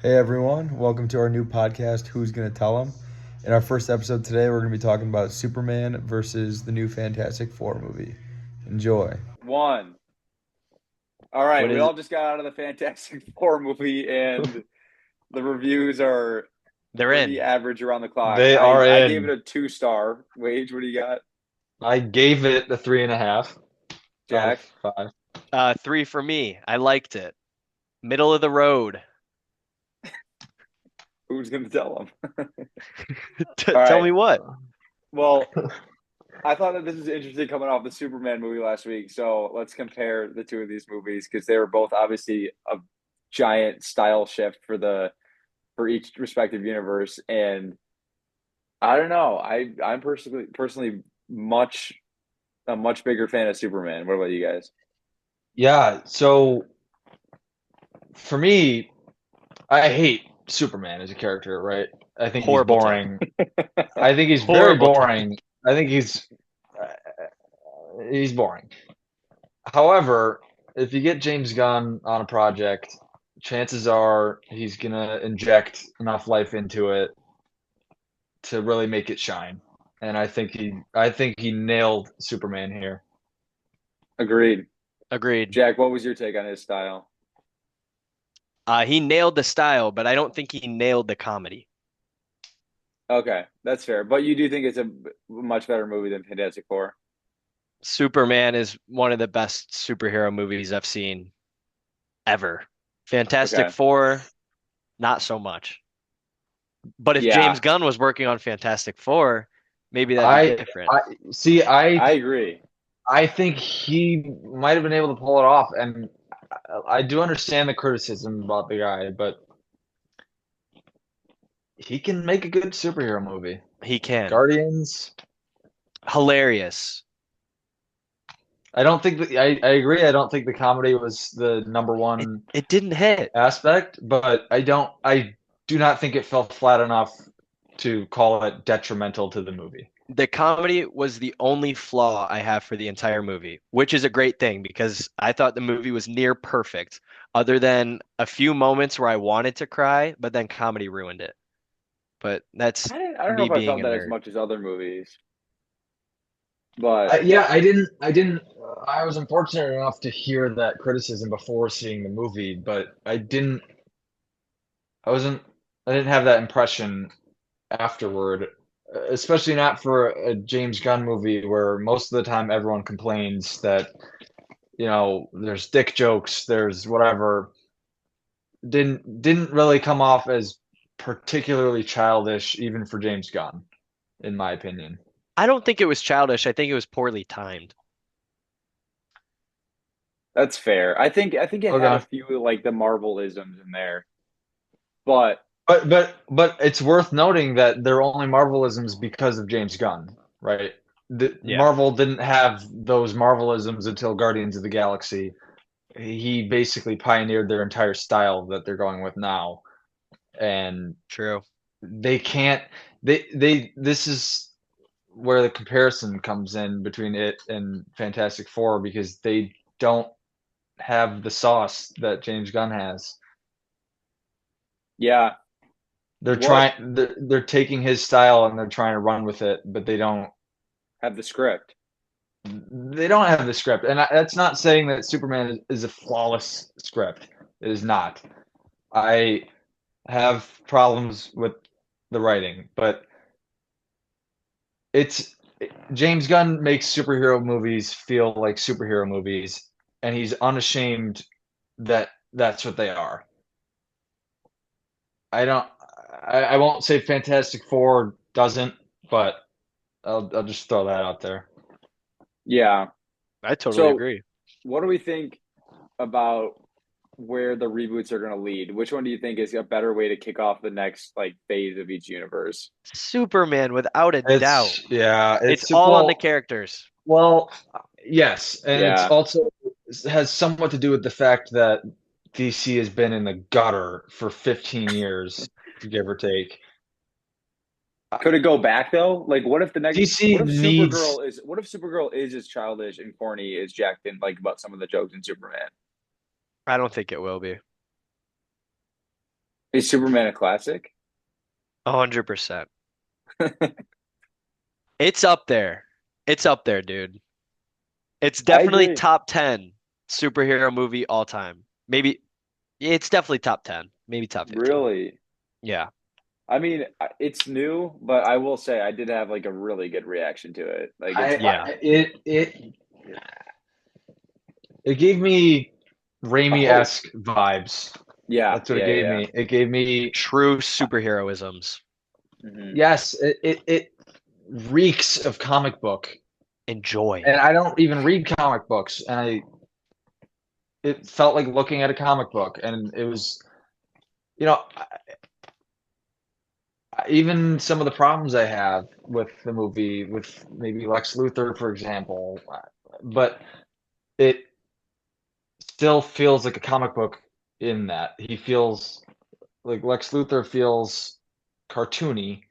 Hey everyone, welcome to our new podcast, Who's Gonna Tell 'Em? In our first episode today, we're gonna be talking about Superman versus the new Fantastic Four movie. Enjoy. One. All right, What we is all just got out of the Fantastic Four movie, and the reviews are they're pretty in? average around the clock. They I are I gave it in. a 2 star. Wage, what do you got, I gave it a 3.5 out of Jack? 5. Three for me. I liked it. Middle of the road. Who's gonna tell them? T All tell right. me what? Well, I thought that this was interesting coming off the Superman movie last week. So let's compare the two of these movies because they were both obviously a giant style shift for each respective universe. And I don't know. I'm personally much a much bigger fan of Superman. What about you guys? Yeah, so for me, I hate Superman as a character, right? I think he's Horrible take. boring. I think he's very Horrible take. boring. I think he's boring. However, if you get James Gunn on a project, chances are he's gonna inject enough life into it to really make it shine. And I think he nailed Superman here. Agreed. Agreed. Jack, what was your take on his style? He nailed the style, but I don't think he nailed the comedy. Okay, that's fair. But you do think it's a much better movie than Fantastic Four? Superman is one of the best superhero movies I've seen ever. Fantastic Okay. Four, not so much. But if James Yeah, Gunn was working on Fantastic Four, maybe that'd be I different. I see I I agree. I think he might have been able to pull it off, and I do understand the criticism about the guy, but he can make a good superhero movie. He can. Guardians, Hilarious. I don't think that I agree. I don't think the comedy was the number It one it didn't hit. aspect, but I do not think it fell flat enough to call it detrimental to the movie. The comedy was the only flaw I have for the entire movie, which is a great thing because I thought the movie was near perfect, other than a few moments where I wanted to cry, but then comedy ruined it. But that's I don't know me if I being felt a that as nerd. much as other movies, but Yeah, I didn't. I was unfortunate enough to hear that criticism before seeing the movie, but I wasn't. I didn't have that impression afterward, especially not for a James Gunn movie where most of the time everyone complains that, there's dick jokes, there's whatever. Didn't really come off as particularly childish, even for James Gunn, in my opinion. I don't think it was childish. I think it was poorly timed. that's fair. I think it had a Okay. few like the Marvel isms in there, but But it's worth noting that they're only Marvelisms because of James Gunn, right? Yeah, Marvel didn't have those Marvelisms until Guardians of the Galaxy. He basically pioneered their entire style that they're going with now, and true. they can't. This is where the comparison comes in between it and Fantastic Four because they don't have the sauce that James Gunn has. yeah, They're what trying. They're taking his style and they're trying to run with it, but they don't. have the script? They don't have the script, and that's not saying that Superman is a flawless script. It is not. I have problems with the writing, but it's James Gunn makes superhero movies feel like superhero movies, and he's unashamed that that's what they are. I don't. I won't say Fantastic Four doesn't, but I'll just throw that out there. Yeah. I totally So, agree. what do we think about where the reboots are going to lead? Which one do you think is a better way to kick off the next like phase of each universe? Superman, without a doubt. It's yeah, It's it's all on the characters. well, yes, and it's Yeah. also has somewhat to do with the fact that DC has been in the gutter for 15 years, give or take. Could it go back though? Like, DC needs what if Supergirl is as childish and corny as Jack didn't like about some of the jokes in Superman? I don't think it will be. Is Superman a classic? 100%. It's up there. It's up there, dude. It's I definitely agree. top 10 superhero movie all time. Maybe it's definitely top 10, maybe top 15. Really? Yeah. I mean, it's new, but I will say I did have like a really good reaction to it. Like it's Yeah. fun. It gave me Oh, Raimi-esque vibes. yeah, That's what it yeah, gave yeah. me. It gave me True superheroisms. yes, it reeks of comic book. Enjoy. And I don't even read comic books, and it felt like looking at a comic book, and it was, you know, even some of the problems I have with the movie, with maybe Lex Luthor, for example, but it still feels like a comic book in that he feels like Lex Luthor feels cartoony,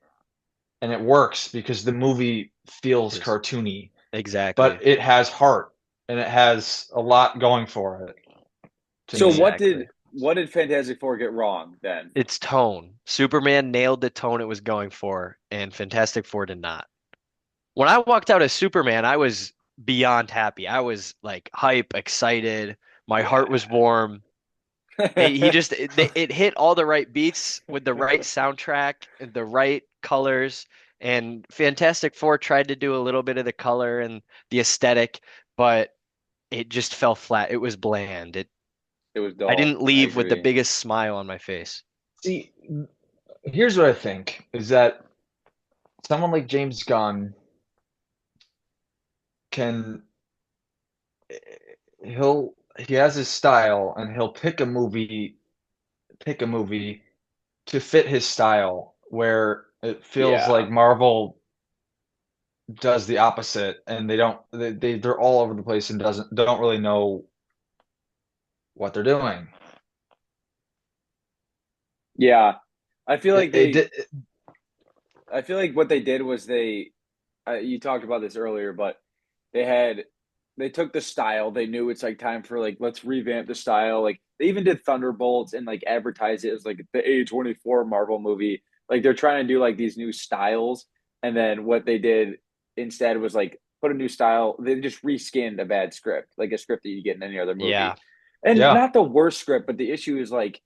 and it works because the movie feels Yes. cartoony, but Exactly. it has heart and it has a lot going for it to So me. Exactly. what did Fantastic Four get wrong then? Its tone. Superman nailed the tone it was going for, and Fantastic Four did not. When I walked out as Superman, I was beyond happy. I was like hype, excited. My heart was Yeah. warm. He just it hit all the right beats with the right soundtrack and the right colors. And Fantastic Four tried to do a little bit of the color and the aesthetic, but it just fell flat. It was bland. It was I dull. didn't I leave with the agree. biggest smile on my face. See, here's what I think is that someone like James Gunn can he has his style and he'll pick a movie to fit his style where it feels Yeah. like Marvel does the opposite and they're all over the place and don't really know what they're doing. Yeah. I feel It, like it, they di- I feel like what they did was you talked about this earlier, but they had they took the style. They knew it's like time for like let's revamp the style. Like they even did Thunderbolts and like advertise it as like the A24 Marvel movie. Like they're trying to do like these new styles, and then what they did instead was like put a new style. They just reskinned a bad script, like a script that you get in any other Yeah. movie, and yeah, not the worst script. But the issue is like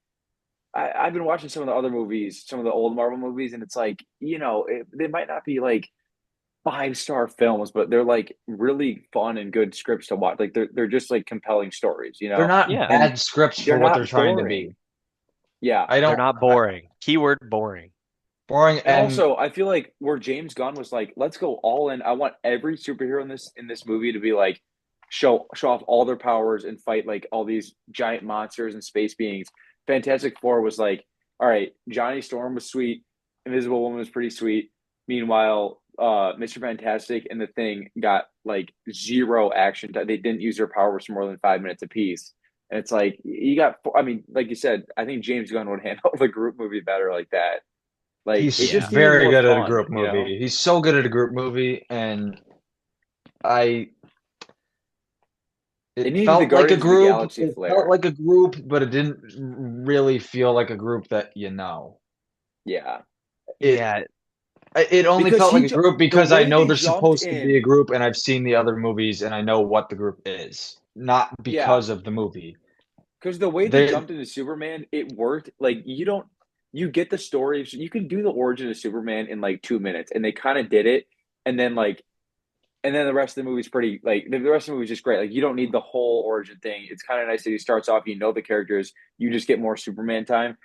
I've been watching some of the other movies, some of the old Marvel movies, and it's like they might not be like five-star films, but they're like really fun and good scripts to watch. Like they're just like compelling stories, they're not Yeah. and bad scripts for they're what they're not trying to be. boring. Yeah. I They're don't not boring. Keyword boring. boring And and also, I feel like where James Gunn was like, let's go all in. I want every superhero in this movie to be like show off all their powers and fight like all these giant monsters and space beings. Fantastic Four was like, all right, Johnny Storm was sweet, Invisible Woman was pretty sweet. Meanwhile, Mr. Fantastic and the Thing got like zero action. They didn't use their powers for more than 5 minutes apiece. And it's like you got. I mean, like you said, I think James Gunn would handle the group movie better like that. Like it he's Yeah. just needed very more good at a fun, group movie. He's so good at a group movie and I It it needed the felt like a Guardians of the group. Galaxy It felt flair. like a group, but it didn't really feel like a group that you know. Yeah. It Yeah. it only Because felt like a group the because I way know they they're jumped supposed to be a in, group and I've seen the other movies and I know what the group is, not yeah, because of the movie. because the way they They jumped into Superman, it worked. Like you get the story. You can do the origin of Superman in like 2 minutes, and they kind of did it. And then and then the rest of the movie's pretty like the rest of the movie's just great. Like you don't need the whole origin thing. It's kind of nice that he starts off. You know the characters. You just get more Superman time.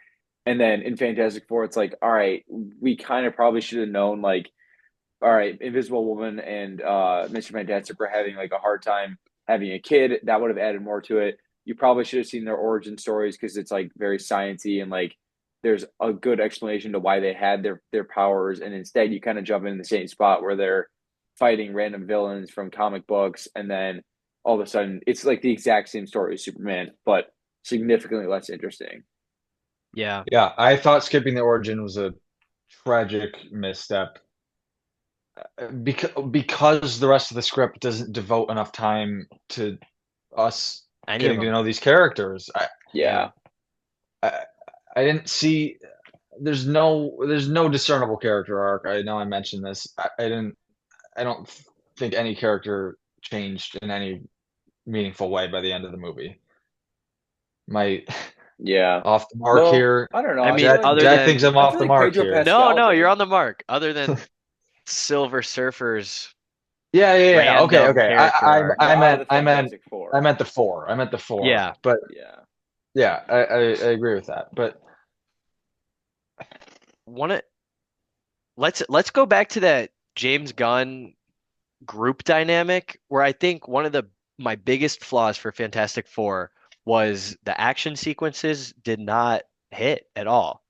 And then in Fantastic Four, it's like, all right, we kind of probably should have known like all right, Invisible Woman and Mr. Fantastic were having like a hard time having a kid. That would have added more to it. You probably should have seen their origin stories because it's like very sciency and like there's a good explanation to why they had their powers. And instead, you kind of jump in the same spot where they're fighting random villains from comic books, and then all of a sudden, it's like the exact same story as Superman, but significantly less interesting. Yeah. yeah, I thought skipping the origin was a tragic misstep because the rest of the script doesn't devote enough time to us Any of getting to them. know these characters. Yeah, I I didn't see. There's no discernible character arc. I know I mentioned this. I don't think any character changed in any meaningful way by the end of the movie. My Yeah. off the mark Well, here. I don't know. I I mean, feel Jack, like other Jack thinks than I'm I off feel the like mark Pedro here. Pascal no, you're did. on the mark. Other than Silver Surfer's Yeah. Okay, random okay. character arc. No, out of the Fantastic I Four. meant the four. I meant the four. Yeah. But Yeah. yeah, I agree with that. But One of, let's go back to that James Gunn group dynamic where I think one of the my biggest flaws for Fantastic Four was the action sequences did not hit at all.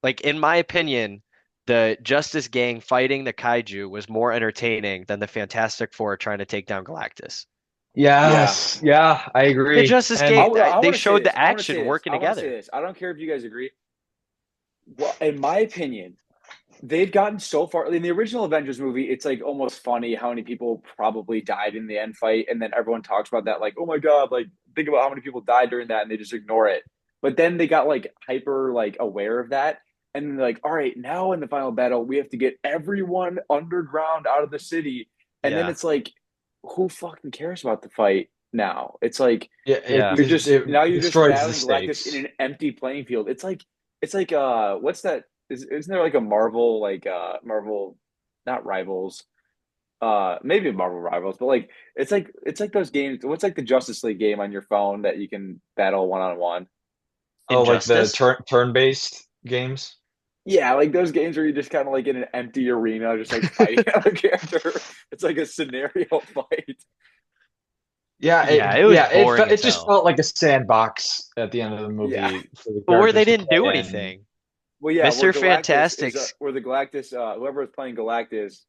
Like in my opinion, the Justice Gang fighting the kaiju was more entertaining than the Fantastic Four trying to take down Galactus. Yeah. yes, yeah, I The agree. Justice And Gang, I they want to say showed this. the action working I want to say together. this. I don't care if you guys agree. Well, in my opinion, they've gotten so far in the original Avengers movie. It's like almost funny how many people probably died in the end fight, and then everyone talks about that, like, oh my god, like think about how many people died during that, and they just ignore it. But then they got like hyper like aware of that, and then they're like, all right, now in the final battle, we have to get everyone underground out of the city, and then Yeah. it's like, who fucking cares about the fight now? It's like yeah, Yeah. you're just destroys the battling Galactus stakes. in an empty playing field. It's like what's that? Isn't there like a Marvel Marvel not Rivals maybe Marvel Rivals, but like it's like those games. What's like the Justice League game on your phone that you can battle one on one? Oh, like the Injustice? turn-based games? Yeah, like those games where you just kind of like in an empty arena, just like fighting a character. It's like a scenario fight. Yeah, Yeah, it was boring it as just hell. felt like a sandbox at the end of the Yeah. movie for the But where they characters to didn't do play in. anything. Well, yeah, Mr. Fantastic's Where the Galactus, whoever was playing Galactus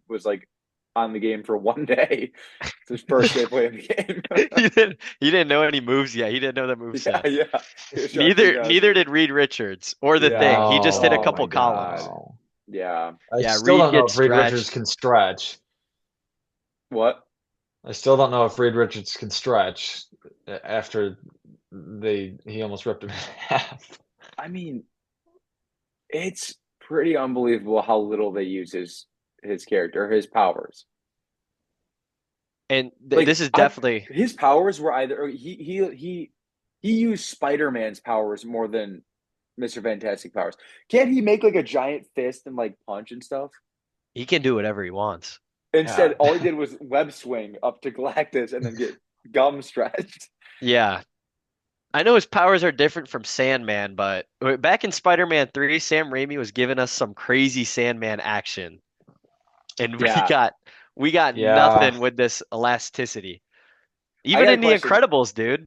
was like on the game for one day. It's his first day playing the game. he didn't know any moves yet. He didn't know the move Yeah, set. yeah. He was trying to figure out Neither did Reed Richards or the Yeah. Thing. He just hit a No, Oh my couple columns. God. no. Yeah. I Yeah, still Reed don't know gets if Reed Richards stretched. can stretch. What? I still don't know if Reed Richards can stretch after he almost ripped him in half. I mean, it's pretty unbelievable how little they use his character, his powers. And Like this is definitely his powers were either he used Spider-Man's powers more than Mr. Fantastic powers. Can't he make like a giant fist and like punch and stuff? he can do whatever he wants. Instead, Yeah. all he did was web swing up to Galactus and then get gum stretched. Yeah. I know his powers are different from Sandman, but back in Spider-Man 3, Sam Raimi was giving us some crazy Sandman action. And Yeah. we got Yeah. nothing with this elasticity. Even got a in The question. Incredibles, dude.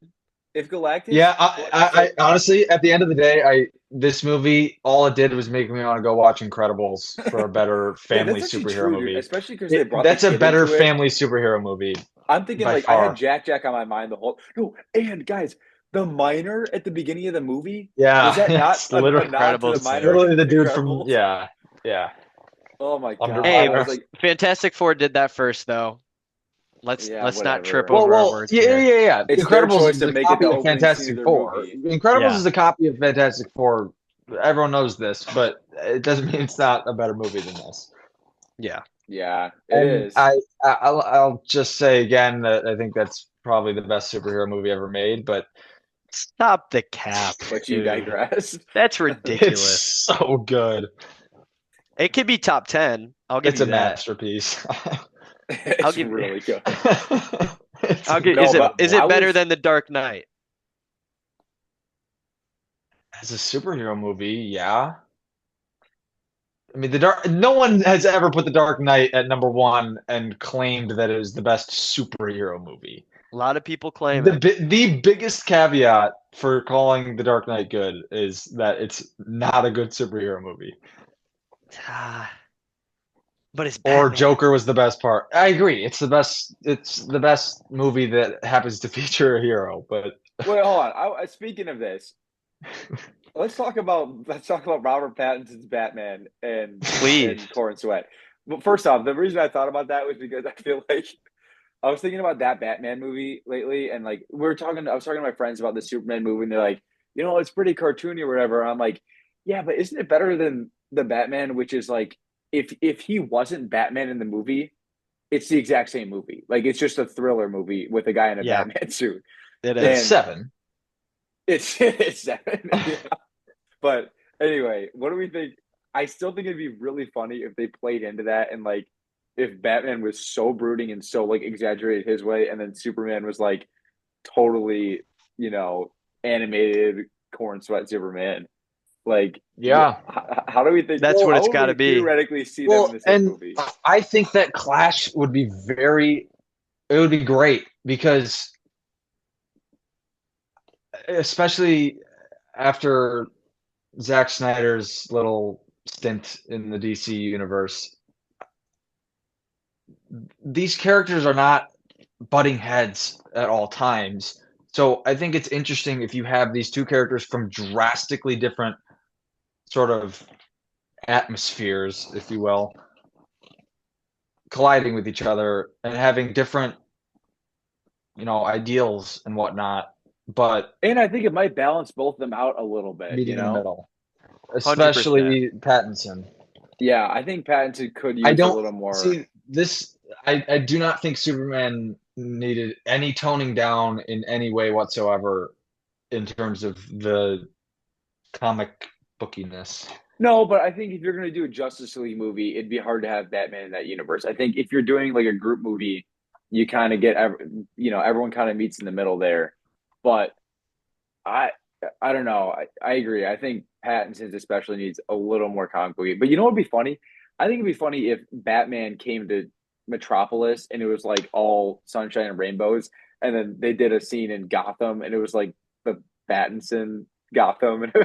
If Galactus, Yeah, I honestly, at the end of the day, this movie, all it did was make me want to go watch Incredibles for a better family that's actually superhero true, dude. movie. Especially because they brought That's the a kid better into it. family superhero movie I'm thinking by like I had far. Jack on my mind the whole. No, and guys, the miner at the beginning of the movie Yeah, was that not it's a literally, nod to the Incredibles miner? literally the in dude from Incredibles? yeah. Oh my god! Underwater. I was like, Fantastic Four did that first, though. Let's yeah, not whatever. trip Well, over our well, words yeah, here. yeah, yeah. It's their Incredibles choice is to a make it copy the of opening scene of Fantastic their Four. movie. Incredibles Yeah. is a copy of Fantastic Four. Everyone knows this, but it doesn't mean it's not a better movie than this. Yeah. Yeah, it And is. I'll just say again that I think that's probably the best superhero movie ever made, but Stop the cap, But you dude. digress. That's it's ridiculous. so good. It could be top 10. I'll give It's you a that. masterpiece. It's give- really good. I'll give. No, Is but it I better was- than The Dark Knight? As a superhero movie, yeah. I mean, no one has ever put The Dark Knight at number one and claimed that it was the best superhero movie. A lot of people claim The it. the biggest caveat for calling The Dark Knight good is that it's not a good superhero movie. Ah, but it's Or Batman. Joker was the best part. I agree. It's the best movie that happens to feature a hero, but Wait, hold on. Speaking of this, let's talk about Robert Pattinson's Batman and Please. Corn Sweat. But first off, the reason I thought about that was because I feel like I was thinking about that Batman movie lately, and like I was talking to my friends about the Superman movie, and they're like, it's pretty cartoony or whatever. I'm like, yeah, but isn't it better than the Batman, which is like, if he wasn't Batman in the movie, it's the exact same movie. Like it's just a thriller movie with a guy in a Yeah, Batman suit. it It's is. And 7. it's seven. Yeah. But anyway, what do we think? I still think it'd be really funny if they played into that and like if Batman was so brooding and so like exaggerated his way, and then Superman was like totally, you know, animated corn sweat Superman. Like, Yeah. how do we think? That's what How it's would got to we be. theoretically see them in Well, the same and movie? I think that clash would be it would be great because especially after Zack Snyder's little stint in the DC universe, these characters are not butting heads at all times. So I think it's interesting if you have these two characters from drastically different sort of atmospheres, if you will, colliding with each other and having different, ideals and whatnot, but And I think it might balance both of them out a little bit, meeting in the middle, 100%. especially Pattinson. Yeah, I think Pattinson could I use a don't little more. see this. I do not think Superman needed any toning down in any way whatsoever in terms of the comic bookiness. No, but I think if you're going to do a Justice League movie, it'd be hard to have Batman in that universe. I think if you're doing like a group movie, you kind of get, everyone kind of meets in the middle there. But I, I don't know. I agree. I think Pattinson especially needs a little more comic booky. But you know what'd be funny? I think it'd be funny if Batman came to Metropolis and it was like all sunshine and rainbows, and then they did a scene in Gotham and it was like the Pattinson Gotham, and it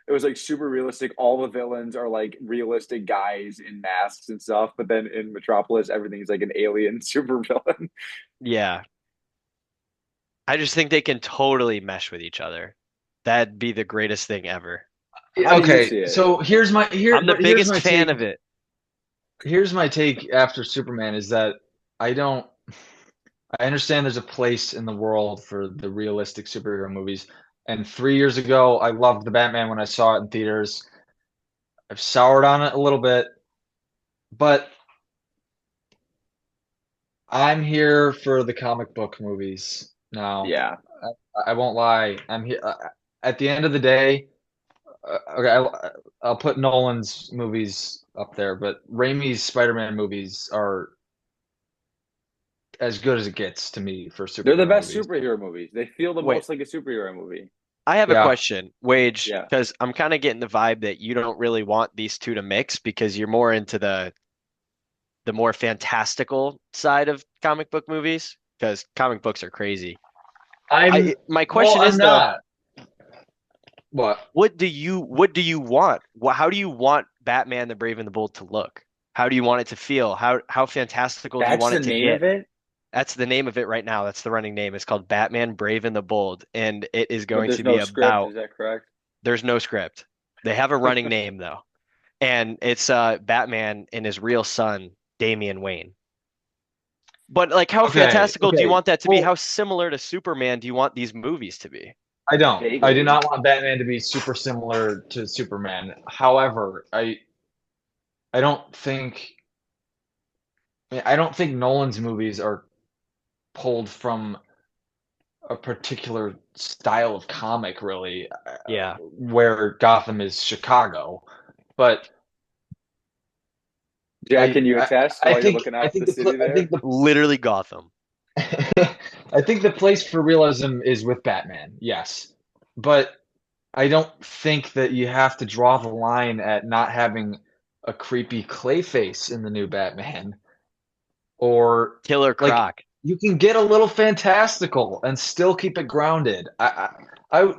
was like super realistic. All the villains are like realistic guys in masks and stuff, but then in Metropolis, everything's like an alien super villain. Yeah. I just think they can totally mesh with each other. That'd be the greatest thing ever. How do you see Okay, it? so I'm the here's biggest my fan take. of it. Here's my take after Superman is that I don't I understand there's a place in the world for the realistic superhero movies. And 3 years ago, I loved the Batman when I saw it in theaters. I've soured on it a little bit, but I'm here for the comic book movies now. Yeah. I won't lie. I'm here at the end of the day. Okay, I'll put Nolan's movies up there, but Raimi's Spider-Man movies are as good as it gets to me for They're the superhero best movies. superhero movies. They feel the Wait, most like a superhero movie. I have a Yeah. question, Wage, Yeah. because I'm kind of getting the vibe that you don't really want these two to mix because you're more into the more fantastical side of comic book movies because comic books are crazy. My question I'm is though, not. What? what do you want? How do you want Batman the Brave and the Bold to look? How do you want it to feel? How fantastical do you That's want the it to name get? of it, That's the name of it right now. That's the running name. It's called Batman Brave and the Bold, and it is but going there's to be no script. about. Is that correct? There's no script. They have a running name though, and it's Batman and his real son, Damian Wayne. But like, how Okay, fantastical do you okay. want that to be? Well, How similar to Superman do you want these movies to be? I don't. I do Vaguely. not want Batman to be super similar to Superman. However, I don't think I don't think Nolan's movies are pulled from a particular style of comic, really, Yeah, where Gotham is Chicago. But Jack, I, can you I, attest I while you're think looking I out think the city I there? think the literally Gotham. I think the place for realism is with Batman, yes. But I don't think that you have to draw the line at not having a creepy Clayface in the new Batman. Or Killer like Croc. you can get a little fantastical and still keep it grounded.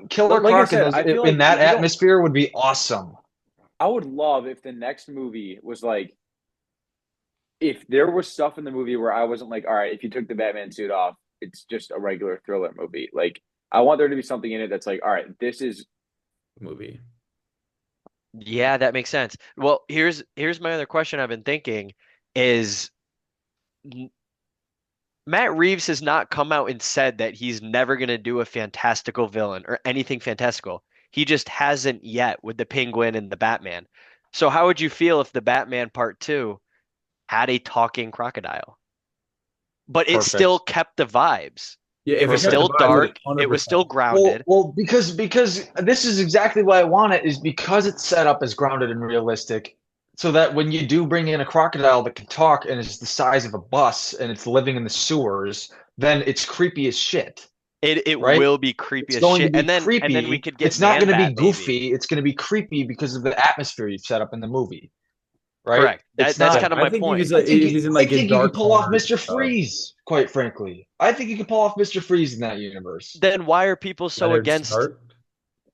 Killer Like I Croc in said, those I feel in like that if you don't, atmosphere would be awesome. I would love if the next movie was like, if there was stuff in the movie where I wasn't like, all right, if you took the Batman suit off, it's just a regular thriller movie. Like, I want there to be something in it that's like, all right, this is movie. Yeah, that makes sense. Well, here's my other question I've been thinking is Matt Reeves has not come out and said that he's never going to do a fantastical villain or anything fantastical. He just hasn't yet with the Penguin and the Batman. So how would you feel if the Batman Part 2 had a talking crocodile? But it still Perfect. kept the vibes. Yeah, It if was it kept the still vibe, dark. 100%. It was still Well, grounded. well, because this is exactly why I want it, is because it's set up as grounded and realistic, so that when you do bring in a crocodile that can talk and is the size of a bus and it's living in the sewers, then it's creepy as shit, It right? will be creepy It's as going to shit. be And then we creepy. could get It's not going to be Man-Bat maybe. goofy. It's going to be creepy because of the atmosphere you've set up in the movie, right? Correct. It's That's not. kind of I my think point. if he's in I like think in you dark could pull off corners Mr. and stuff. Freeze, quite frankly. I think you could pull off Mr. Freeze in that universe. Then why are people so Leonard against Stark.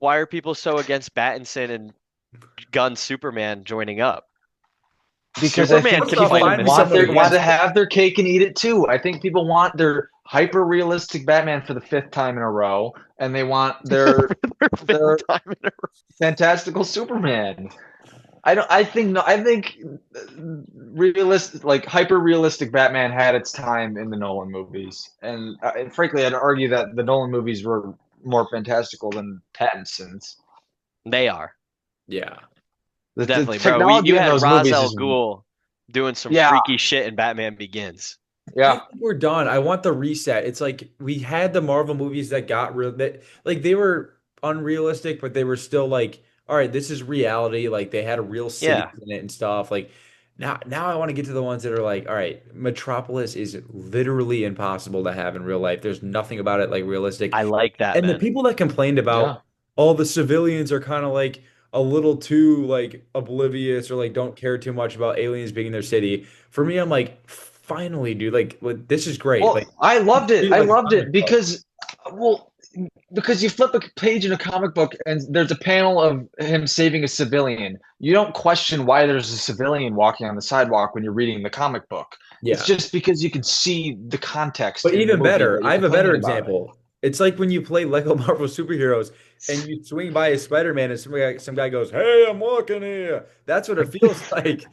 Pattinson and Gunn Superman joining up? Because Superman I think First can off, play people him find in me want someone their want against to have their cake and eat it too. I think people want their hyper realistic Batman for the fifth time in a row, and they want their their time in a row. fantastical Superman. I don't. I think no. I think realistic, like hyper realistic Batman had its time in the Nolan movies, and frankly, I'd argue that the Nolan movies were more fantastical than Pattinson's. They are. Yeah. The Definitely, bro. technology You in had those Ra's movies al is Ghul doing some yeah, freaky shit in Batman Begins. I yeah. think we're done. I want the reset. It's like we had the Marvel movies that got real that like they were unrealistic, but they were still like, all right, this is reality. Like they had a real city Yeah, in it and stuff. Like now I want to get to the ones that are like, all right, Metropolis is literally impossible to have in real life. There's nothing about it like realistic. I like that, And the man. people that complained Yeah. about all the civilians are kind of like a little too like oblivious or like don't care too much about aliens being in their city. For me, I'm like, finally, dude, like this is great. Like Well, I loved it. treat it I like a loved it comic book. well, because you flip a page in a comic book and there's a panel of him saving a civilian. You don't question why there's a civilian walking on the sidewalk when you're reading the comic book. It's Yeah. just because you can see the context But in the even movie better, that I you're have a better complaining about it. example. It's like when you play Lego Marvel superheroes and you swing by a Spider-Man and some guy goes, "Hey, I'm walking here." That's what it feels like.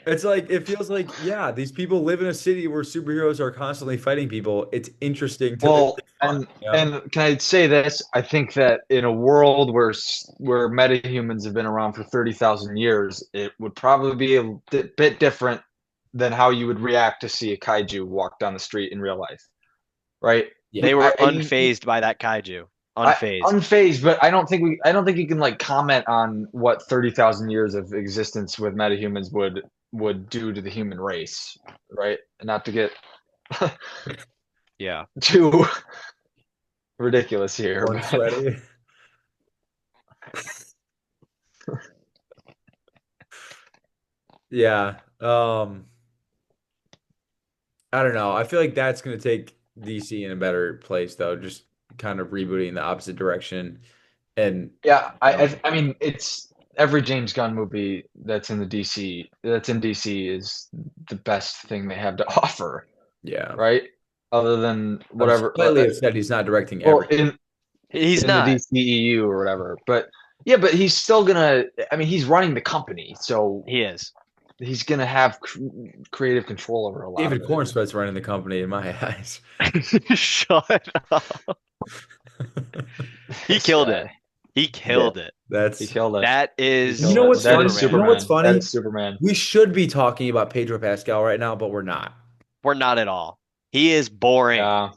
It's like it feels like, yeah, these people live in a city where superheroes are constantly fighting people. It's interesting to it's Well, fun, you know? and can I say this? I think that in a world where metahumans have been around for 30,000 years, it would probably be a bit different than how you would react to see a kaiju walk down the street in real life, right? Yeah. They were I- unfazed by that kaiju. Unfazed. unfazed, but I don't think you can like comment on what 30,000 years of existence with metahumans would do to the human race, right? Not to get Yeah. too ridiculous here. Born sweaty. Yeah. I don't know. I feel like that's going to take DC in a better place, though. Just kind of rebooting the opposite direction. And Yeah, I mean it's every James Gunn movie that's in DC is the best thing they have to offer, yeah, right? Other than I'm whatever slightly upset he's not directing well everything. He's in the not. DCEU or whatever. But yeah, but he's still gonna I mean he's running the company, so He is. he's gonna have creative control over a lot David of it. Cornsweat's running the company in my eyes. Shut up. He This killed guy. it. He killed it. That's He killed it. That He is killed You know it. what's That funny? is You Superman. know what's funny? That is Superman. We should be talking about Pedro Pascal right now, but we're not. We're not at all. He is boring. Yeah.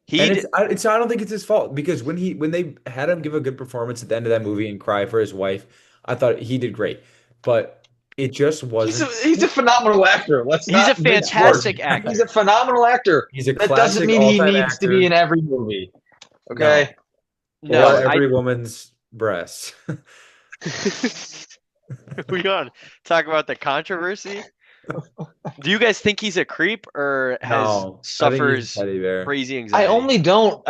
He And d- I don't think it's his fault because when they had him give a good performance at the end of that movie and cry for his wife, I thought he did great. But it just wasn't. He's a phenomenal actor. he's a fantastic actor. He's a phenomenal actor. He's a That doesn't classic mean he all-time needs to actor. be in every movie. Okay. No, Or every woman's breasts. we gonna talk about the controversy. Do you guys think he's a creep or No, I think he's a suffers teddy bear. crazy I anxiety?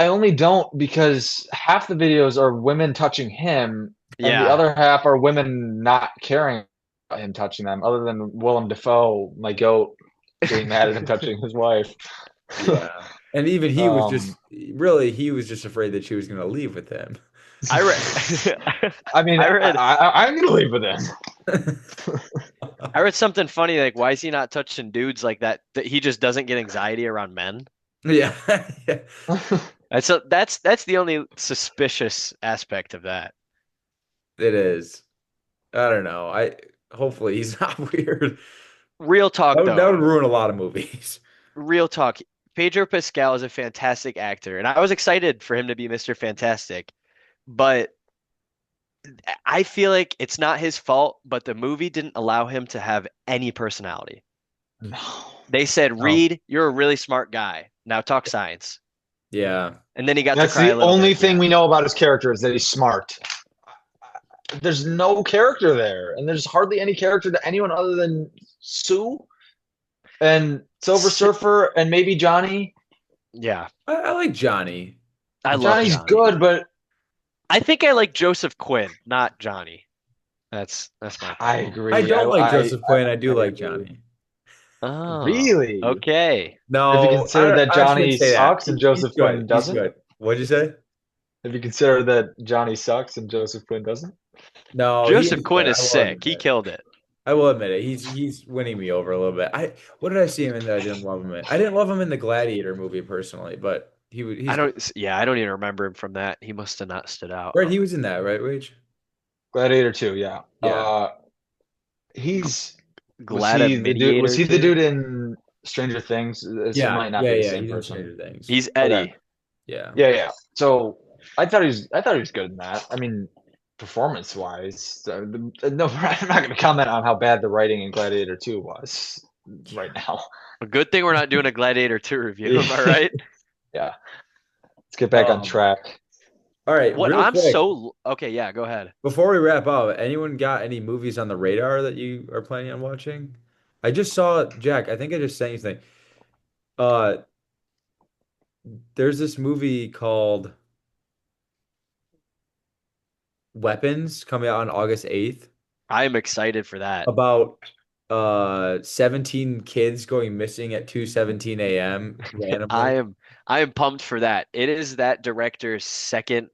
only don't because half the videos are women touching him and Yeah. the other half are women not caring about him touching them, other than Willem Dafoe, my goat, being mad at him touching his wife. Yeah. And even he was just Um, he was just afraid that she was going to leave with him. I read. I mean, I read- I'm gonna leave with him. I read something funny like why is he not touching dudes like that? That he just doesn't get anxiety around men. Yeah. Yeah. And so that's the only suspicious aspect of that. It is. I don't know. I hopefully he's not weird. Real talk That though, would ruin a lot of movies. real talk. Pedro Pascal is a fantastic actor, and I was excited for him to be Mr. Fantastic, but I feel like it's not his fault, but the movie didn't allow him to have any personality. No. They said, Oh, Reed, you're a really smart guy. Now talk science. yeah. And then he got to That's cry a the little only bit at the thing we end. know about his character is that he's smart. There's no character there, and there's hardly any character to anyone other than Sue and Silver Si- Surfer and maybe Johnny. Yeah, I like Johnny. I love Johnny's Johnny. good, but I think I like Joseph Quinn, not Johnny. That's my I problem. agree. I don't like I Joseph Quinn. I do like agree. Johnny. Oh, Really? okay. Have you No, considered that I shouldn't Johnny say that. sucks and He's Joseph Quinn good. He's doesn't? good. What'd you say? Have you considered that Johnny sucks and Joseph Quinn doesn't? No, he Joseph is Quinn good. is I will sick. He admit it. killed it. I will admit it. He's winning me over a little bit. What did I see him in that I didn't love him in? I didn't love him in the Gladiator movie personally, but I he's good. don't, yeah, I don't even remember him from that. He must have not stood out. Right, he was in that, right, Wage? Gladiator 2, yeah. Yeah. He's was Gladiator he the too. dude in Stranger Things? It Yeah, might not yeah, be the yeah. same He's in person. Stranger Things. He's Okay. Eddie. Yeah. Yeah. So I thought he was good in that. I mean, performance wise, no, I'm not going to comment on how bad the writing in Gladiator 2 was right now. A good thing we're not doing a Gladiator 2 review. Am I right? Yeah. Let's get back on track. All right, What real I'm quick, so okay, yeah, go ahead. before we wrap up, anyone got any movies on the radar that you are planning on watching? I just saw Jack. I think I just sent you something. Uh, there's this movie called Weapons coming out on August 8th I am excited for that. about 17 kids going missing at 2:17 a.m. I randomly. am I am pumped for that. It is that director's second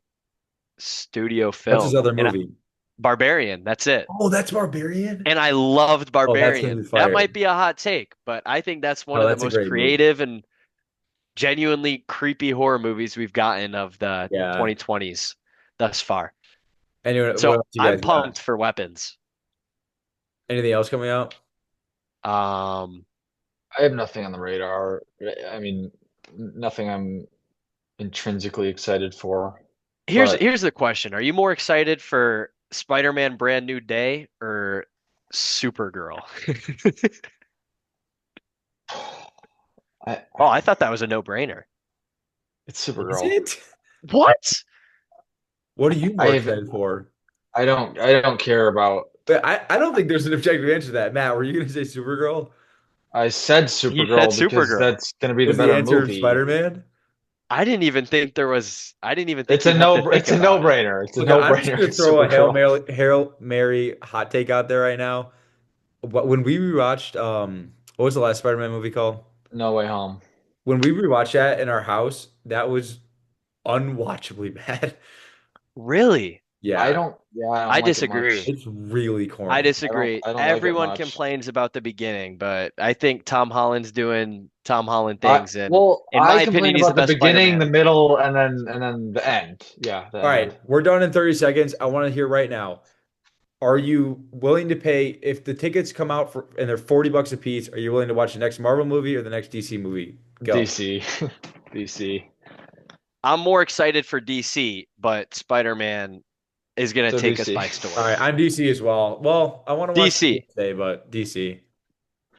studio What's his film. other And movie? Barbarian, that's it. Oh, that's Barbarian? And I loved Oh, that's gonna be Barbarian. That fire. might be a hot take, but I think that's one Oh, of the that's a most great movie. creative and genuinely creepy horror movies we've gotten of the Yeah. 2020s thus far. Anyway, what So else you I'm guys got? pumped for Weapons. Anything else coming out? Um, I have nothing on the radar. I mean, nothing I'm intrinsically excited for. But here's the question. Are you more excited for Spider-Man Brand New Day or Supergirl? I, Oh, I thought that was a no-brainer. it's Is Supergirl. it? What? What are you I more have excited for? I don't care about. But I don't think there's an objective answer to that. Matt, were you gonna say Supergirl? I said He said Supergirl because Supergirl. that's going to be the Was the better answer movie. Spider-Man? I didn't even think there was. I didn't even think It's a you'd have to no. think It's a about it. no-brainer. It's a Look, I'm just no-brainer. gonna It's throw a Supergirl. Hail Mary hot take out there right now. When we rewatched, what was the last Spider-Man movie called? No Way Home. When we rewatched that in our house, that was unwatchably bad. Really? Yeah, Yeah, I don't I like it disagree. much. it's really I corny. disagree. I don't like it Everyone much. complains about the beginning, but I think Tom Holland's doing Tom Holland things, and Well, in I my opinion, complain he's the about the best beginning, the Spider-Man. middle, and then the end. Yeah, the All end. right, we're done in 30 seconds. I want to hear right now. Are you willing to pay if the tickets come out for and they're $40 a piece? Are you willing to watch the next Marvel movie or the next DC movie? Go. DC, DC. I'm more excited for DC, but Spider-Man is gonna So take us DC. by All storm. right, I'm DC as well. Well, I want to watch DC. today, but DC.